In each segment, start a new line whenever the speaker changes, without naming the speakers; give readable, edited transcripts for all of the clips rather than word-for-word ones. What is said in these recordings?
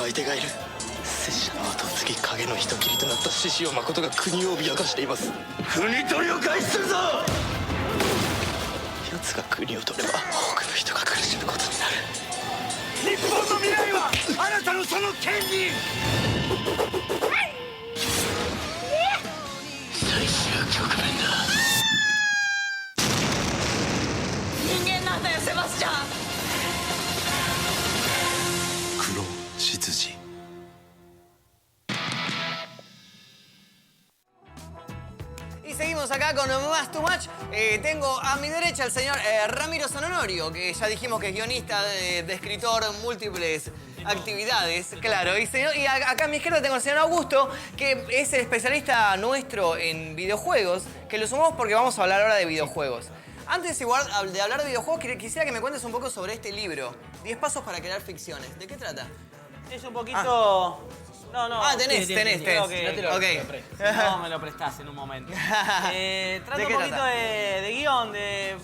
相手がいる。拙者の後継ぎ影の人斬りとなった獅子王誠が国を脅かしています。国取りを開始するぞ。奴が国を取れば多くの人が苦しむことになる。日本の未来はあなたのその剣に。最終局面だ。
人間なんだよセバスチャン。
黒執事。
Y seguimos acá con Más Too Much. Tengo a mi derecha al señor Ramiro Sanonorio, que ya dijimos que es guionista, de escritor, múltiples actividades, claro. Y acá a mi izquierda tengo al señor Augusto, que es el especialista nuestro en videojuegos, que lo sumamos porque vamos a hablar ahora de videojuegos. Antes igual de hablar de videojuegos, quisiera que me cuentes un poco sobre este libro, 10 pasos para crear ficciones. ¿De qué trata?
Es un poquito... No.
Ah, tenés.
Creo que,
No te lo
ok. No, me lo prestás en un momento. Trata un poquito de guión,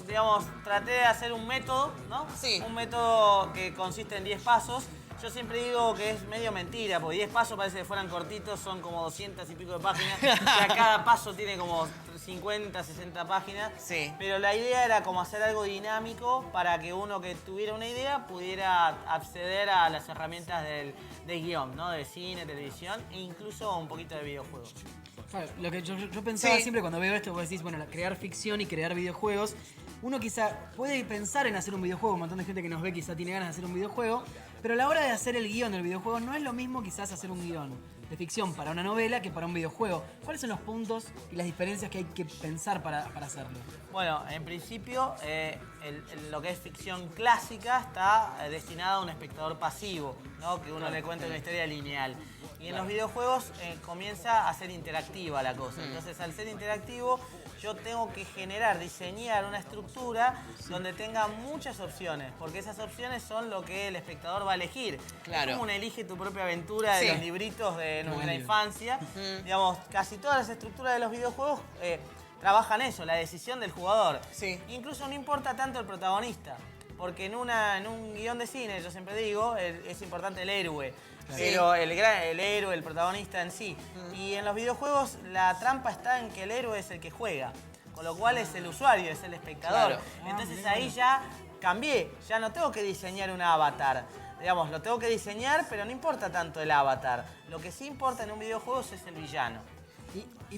digamos, traté de hacer un método, ¿no?
Sí.
Un método que consiste en 10 pasos. Yo siempre digo que es medio mentira, porque 10 pasos parece que fueran cortitos, son como 200 y pico de páginas. O sea, cada paso tiene como 50, 60 páginas.
Sí.
Pero la idea era como hacer algo dinámico para que uno que tuviera una idea pudiera acceder a las herramientas del guión, ¿no? De cine, televisión e incluso un poquito de videojuegos.
Claro, lo que yo pensaba siempre cuando veo esto, vos decís, bueno, crear ficción y crear videojuegos, uno quizá puede pensar en hacer un videojuego, un montón de gente que nos ve quizá tiene ganas de hacer un videojuego, pero a la hora de hacer el guión del videojuego no es lo mismo quizás hacer un guión de ficción para una novela que para un videojuego. ¿Cuáles son los puntos y las diferencias que hay que pensar para hacerlo?
Bueno, en principio, lo que es ficción clásica está destinada a un espectador pasivo, ¿no? Que uno le cuenta una historia lineal. Y en los videojuegos comienza a ser interactiva la cosa. Entonces, al ser interactivo, yo tengo que diseñar una estructura donde tenga muchas opciones, porque esas opciones son lo que el espectador va a elegir.
Claro.
Es como un elige tu propia aventura de los libritos de nuestra infancia. Digamos, casi todas las estructuras de los videojuegos trabajan eso, la decisión del jugador.
Sí.
Incluso no importa tanto el protagonista, porque en un guión de cine, yo siempre digo, es importante el héroe.
Claro.
Pero el héroe, el protagonista en sí. Y en los videojuegos la trampa está en que el héroe es el que juega. Con lo cual es el usuario, es el espectador.
Claro.
Entonces ahí ya cambié. Ya no tengo que diseñar un avatar. Digamos, lo tengo que diseñar, pero no importa tanto el avatar. Lo que sí importa en un videojuego es el villano.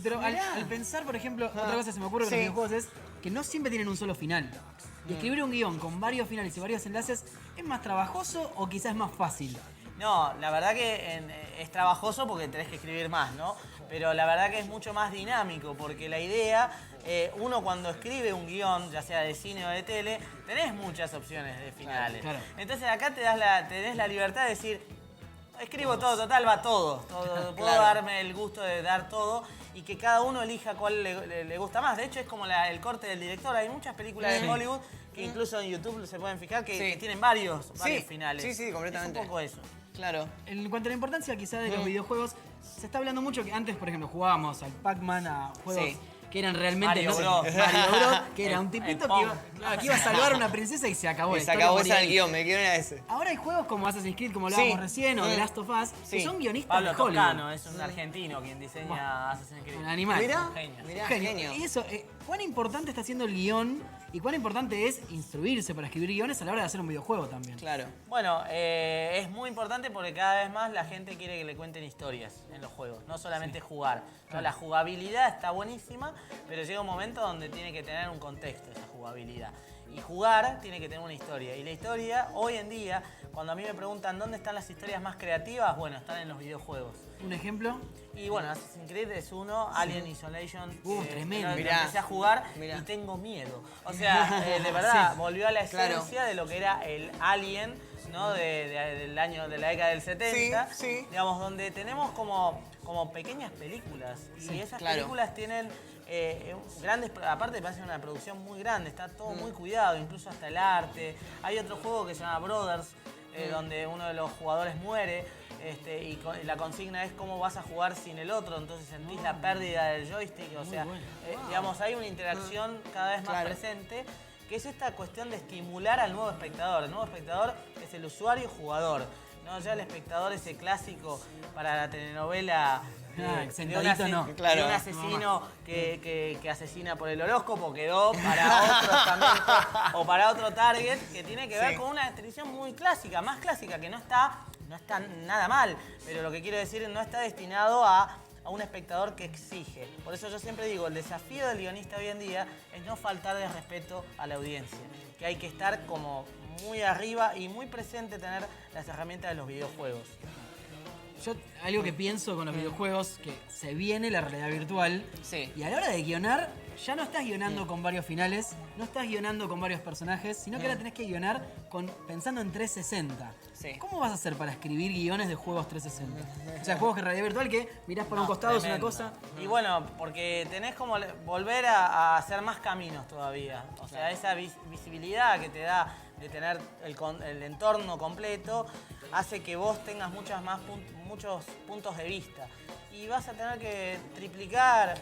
Pero al pensar, por ejemplo, otra cosa que se me ocurre con los videojuegos es que no siempre tienen un solo final. Y escribir un guión con varios finales y varios enlaces, ¿es más trabajoso o quizás es más fácil?
No, la verdad que es trabajoso porque tenés que escribir más, ¿no? Pero la verdad que es mucho más dinámico porque la idea, uno cuando escribe un guión, ya sea de cine o de tele, tenés muchas opciones de finales.
Claro.
Entonces acá tenés la libertad de decir, escribo todo, total, va todo. Puedo darme el gusto de dar todo y que cada uno elija cuál le gusta más. De hecho, es como el corte del director. Hay muchas películas de Hollywood que incluso en YouTube se pueden fijar que tienen varios finales.
Sí, completamente.
Es un poco eso.
Claro.
En cuanto a la importancia quizás de los videojuegos, se está hablando mucho que antes, por ejemplo, jugábamos al Pac-Man, a juegos que eran realmente...
Mario Bros.
Mario Bros, que era un tipito que iba a salvar a una princesa y se acabó.
Se acabó ese el guión, me quiero ir a ese.
Ahora hay juegos como Assassin's Creed, como hablábamos recién, o The Last of Us, que son guionistas
Pablo
de Hollywood.
Toscano es un argentino quien diseña Assassin's Creed.
Un animal.
Mirá,
Genio.
genio.
Y eso, ¿cuán importante está siendo el guión y cuán importante es instruirse para escribir guiones a la hora de hacer un videojuego también?
Claro.
Bueno, es muy importante porque cada vez más la gente quiere que le cuenten historias en los juegos, no solamente jugar. ¿No? La jugabilidad está buenísima, pero llega un momento donde tiene que tener un contexto esa jugabilidad. Y jugar tiene que tener una historia. Y la historia, hoy en día, cuando a mí me preguntan dónde están las historias más creativas, bueno, están en los videojuegos.
¿Un ejemplo?
Y bueno, Assassin's Creed es uno, Alien Isolation.
Tremendo.
Lo
Mirá.
empecé a jugar y tengo miedo. O sea, de verdad, volvió a la esencia de lo que era el Alien, ¿no? Del año, de la década del 70.
Sí.
Digamos, donde tenemos como pequeñas películas. Y esas películas tienen grandes, aparte parece una producción muy grande, está todo muy cuidado, incluso hasta el arte. Hay otro juego que se llama Brothers, donde uno de los jugadores muere. Y la consigna es cómo vas a jugar sin el otro, entonces sentís la pérdida del joystick, o sea, digamos, hay una interacción cada vez más presente, que es esta cuestión de estimular al nuevo espectador. El nuevo espectador es el usuario jugador. ¿no? Ya el espectador ese clásico para la telenovela
sentadito no.
Claro.
de un asesino que asesina por el horóscopo quedó para otros también, o para otro target, que tiene que ver con una televisión muy clásica, más clásica, que no está nada mal, pero lo que quiero decir no está destinado a un espectador que exige. Por eso yo siempre digo, el desafío del guionista hoy en día es no faltar de respeto a la audiencia, que hay que estar como muy arriba y muy presente, tener las herramientas de los videojuegos.
Yo algo que pienso con los videojuegos, que se viene la realidad virtual.
Sí.
Y a la hora de guionar, ya no estás guionando con varios finales, no estás guionando con varios personajes, sino que ahora tenés que guionar pensando en 360.
Sí.
¿Cómo vas a hacer para escribir guiones de juegos 360? O sea, juegos de realidad virtual que mirás por un costado, es una cosa.
Y bueno, porque tenés como volver a hacer más caminos todavía. O sea, esa visibilidad que te da de tener el entorno completo hace que vos tengas muchos puntos de vista. Y vas a tener que triplicar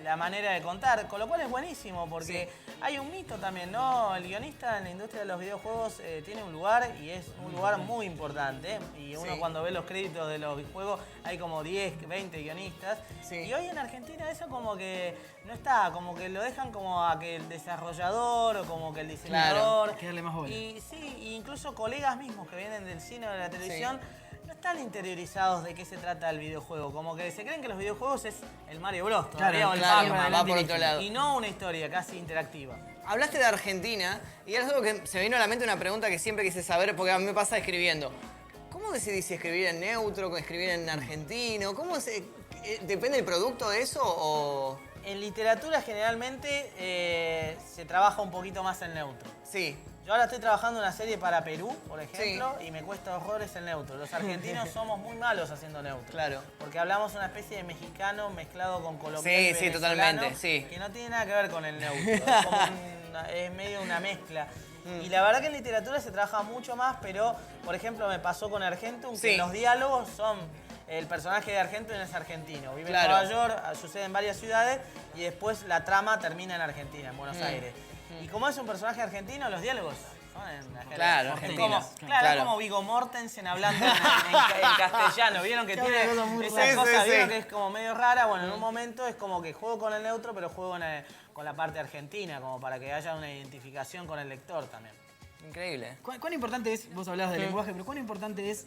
la manera de contar, con lo cual es buenísimo, porque hay un mito también, ¿no? El guionista en la industria de los videojuegos tiene un lugar, y es un lugar muy importante. Y uno cuando ve los créditos de los juegos hay como 10, 20 guionistas.
Sí.
Y hoy en Argentina eso como que no está, como que lo dejan como a que el desarrollador o como que el diseñador.
Hay que darle más bola.
Y sí, incluso colegas mismos que vienen del cine o de la televisión no están interiorizados de qué se trata el videojuego. Como que se creen que los videojuegos es el Mario Bros. Todavía, o el Pac-Man,
va por otro lado.
y no una historia casi interactiva.
Hablaste de Argentina y es algo que se me vino a la mente, una pregunta que siempre quise saber, porque a mí me pasa escribiendo. ¿Cómo decidís si escribir en neutro, escribir en argentino? ¿Depende del producto de eso o...?
En literatura generalmente se trabaja un poquito más en neutro.
Sí.
Yo ahora estoy trabajando una serie para Perú, por ejemplo, y me cuesta horrores el neutro. Los argentinos somos muy malos haciendo neutro.
Claro.
Porque hablamos una especie de mexicano mezclado con colombiano y
Sí,
venezolano,
totalmente, sí.
que no tiene nada que ver con el neutro. Es, como es medio una mezcla. Y la verdad que en literatura se trabaja mucho más, pero, por ejemplo, me pasó con Argentum, que los diálogos son... El personaje de Argentum es argentino. Vive en Nueva York, sucede en varias ciudades, y después la trama termina en Argentina, en Buenos Aires. Y como es un personaje argentino, los diálogos son
Claro,
argentinos. Es como Viggo Mortensen hablando en castellano. ¿Vieron que tiene esa cosa? ¿Vieron que es como medio rara? Bueno, en un momento es como que juego con el neutro, pero juego con la parte argentina, como para que haya una identificación con el lector también.
Increíble.
¿Cuán importante es, vos hablabas del lenguaje, pero cuán importante es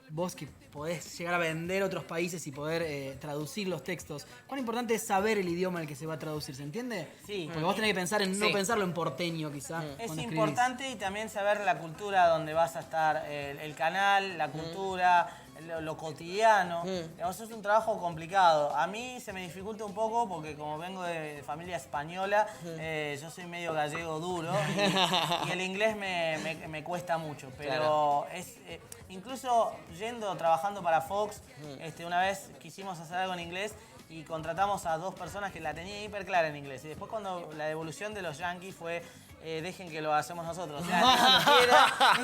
vos que podés llegar a vender otros países y poder traducir los textos, cuán importante es saber el idioma en el que se va a traducir, ¿se entiende?
Sí.
Porque vos tenés que pensar en no pensarlo en porteño, quizá.
Es
cuando
importante, y también saber la cultura donde vas a estar, el canal, la cultura, lo cotidiano. Digamos, es un trabajo complicado. A mí se me dificulta un poco porque como vengo de familia española, yo soy medio gallego duro y el inglés me cuesta mucho. Pero es incluso trabajando para Fox, una vez quisimos hacer algo en inglés y contratamos a 2 personas que la tenían hiper clara en inglés. Y después cuando la devolución de los Yankees fue... dejen que lo hacemos nosotros. O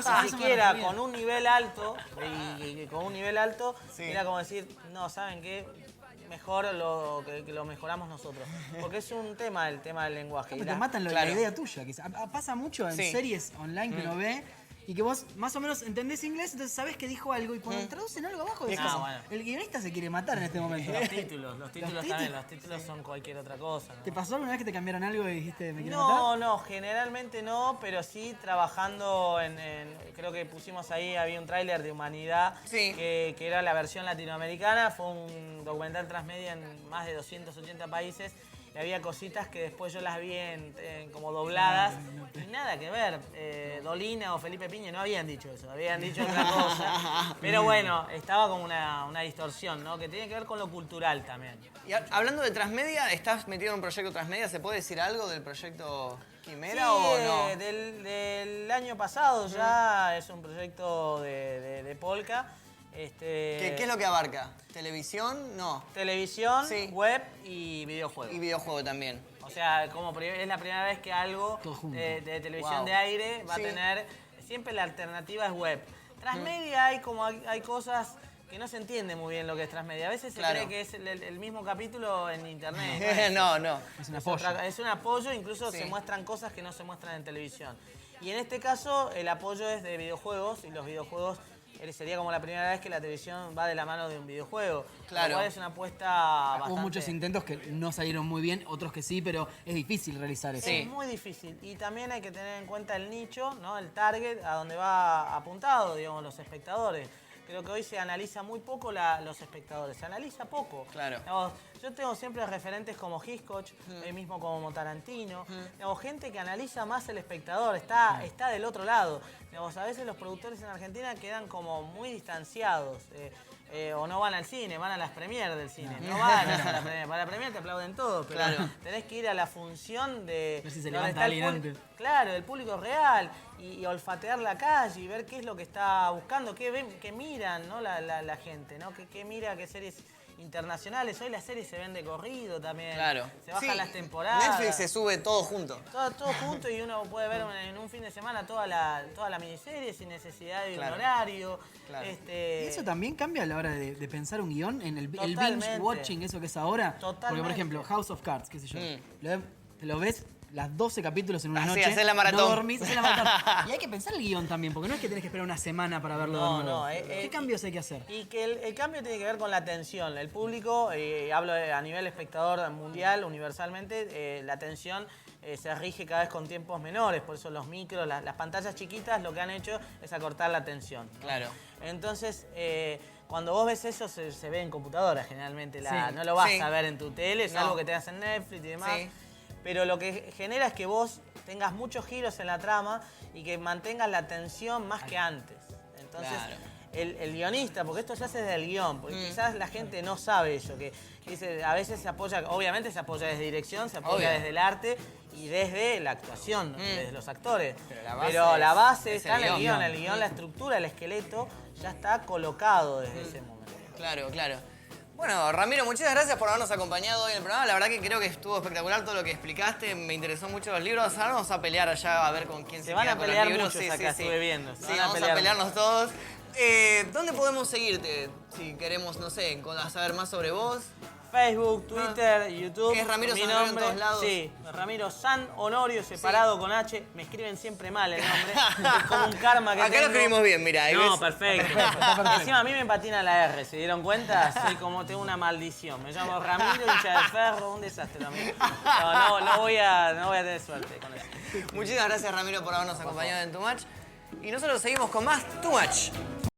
sea, ni siquiera con un nivel alto, era como decir, no, ¿saben qué? Mejor que lo mejoramos nosotros. Porque es un tema, el tema del lenguaje.
Pero te matan la idea tuya. Quizá. Pasa mucho en series online que uno ve y que vos más o menos entendés inglés, entonces sabés que dijo algo y cuando traducen algo abajo decís, el guionista se quiere matar en este momento.
Los títulos también, los títulos son cualquier otra cosa, ¿no?
¿Te pasó alguna vez que te cambiaron algo y dijiste me quiero matar?
No, generalmente no, pero sí trabajando creo que pusimos ahí, había un tráiler de Humanidad, que era la versión latinoamericana, fue un documental transmedia en más de 280 países. Y había cositas que después yo las vi como dobladas. Y nada que ver. Dolina o Felipe Piña no habían dicho eso, habían dicho otra cosa. Pero bueno, estaba como una distorsión, ¿no? Que tiene que ver con lo cultural también.
Y hablando de transmedia, ¿estás metido en un proyecto transmedia? ¿Se puede decir algo del proyecto Quimera o no?
Del año pasado ya es un proyecto de Polka.
¿Qué es lo que abarca? ¿Televisión? No.
Televisión, web y videojuegos.
Y videojuego también.
O sea, es la primera vez que algo de televisión de aire va a tener... Siempre la alternativa es web. Transmedia hay cosas que no se entiende muy bien lo que es transmedia. A veces se cree que es el mismo capítulo en internet.
No.
Es un apoyo.
Es un apoyo, incluso se muestran cosas que no se muestran en televisión. Y en este caso el apoyo es de videojuegos y los videojuegos sería como la primera vez que la televisión va de la mano de un videojuego.
Claro.
Lo cual es una apuesta bastante...
Hubo muchos intentos que no salieron muy bien, otros que sí, pero es difícil realizar eso.
Es muy difícil. Y también hay que tener en cuenta el nicho, ¿no? El target, a donde va apuntado, digamos, los espectadores. Creo que hoy se analiza muy poco los espectadores, se analiza poco.
Claro.
Digamos, yo tengo siempre referentes como Hitchcock, mismo como Tarantino, digamos, gente que analiza más el espectador, está del otro lado. Digamos, a veces los productores en Argentina quedan como muy distanciados. O no van al cine, van a las premieres del cine. No van a la premiere. Para la premiere te aplauden todo, pero tenés que ir a la función de...
Ver si se
donde
levanta
está el
alguien antes.
Claro, el público real. Y olfatear la calle y ver qué es lo que está buscando, qué miran, ¿no? la gente, ¿no? ¿Qué mira, qué series internacionales? Hoy las series se ven de corrido también.
Claro.
Se bajan las temporadas.
Netflix se sube todo junto.
Todo junto y uno puede ver en un fin de semana toda la miniserie sin necesidad de un horario.
Claro.
Y eso también cambia a la hora de pensar un guión, en el
Totalmente.
binge watching, eso que es ahora.
Totalmente.
Porque, por ejemplo, House of Cards, qué sé yo. Te lo ves las 12 capítulos en una
Así,
noche.
hacés la maratón.
No dormís, hacés la maratón. Y hay que pensar el guión también, porque no es que tenés que esperar una semana para verlo de nuevo. ¿Qué cambios hay que hacer?
Y que el cambio tiene que ver con la atención. El público, hablo a nivel espectador mundial, universalmente, la atención se rige cada vez con tiempos menores. Por eso los micros, las pantallas chiquitas, lo que han hecho es acortar la atención, ¿no?
Claro.
Entonces, cuando vos ves eso, se ve en computadora generalmente. No lo vas a ver en tu tele, es algo que te hacen Netflix y demás.
Sí.
Pero lo que genera es que vos tengas muchos giros en la trama y que mantengas la atención más que antes. Entonces,
Claro.
el guionista, porque esto se hace desde el guión, porque quizás la gente no sabe eso, que dice, a veces se apoya, obviamente se apoya desde dirección, se apoya
Obvio.
desde el arte y desde la actuación, desde los actores.
Pero la base
Está
es
en el
el
guión,
guión.
el guión, la estructura, el esqueleto, ya está colocado desde ese momento.
Claro, claro. Bueno, Ramiro, muchas gracias por habernos acompañado hoy en el programa. La verdad que creo que estuvo espectacular todo lo que explicaste. Me interesó mucho los libros. Ahora vamos a pelear allá a ver con quién se
van
queda
a
con
pelear
los libros.
muchos acá, estuve viendo. Se
Sí,
van a
vamos a
pelear
pelearnos todos. ¿Dónde podemos seguirte? Si queremos, no sé, saber más sobre vos.
Facebook, Twitter, YouTube.
¿Que es Ramiro
mi
San Honorio en
nombre,
todos lados?
Sí, Ramiro San Honorio, separado con H. Me escriben siempre mal el nombre. Es como un karma que
Acá
tengo.
lo escribimos bien, mira. ahí
No,
ves.
perfecto. Encima a mí me patina la R, ¿se dieron cuenta? Soy como, tengo una maldición. Me llamo Ramiro, hincha de ferro, un desastre, amigo. No voy a tener suerte con eso.
Muchísimas gracias, Ramiro, por habernos acompañado en Too Much. Y nosotros seguimos con más Too Much.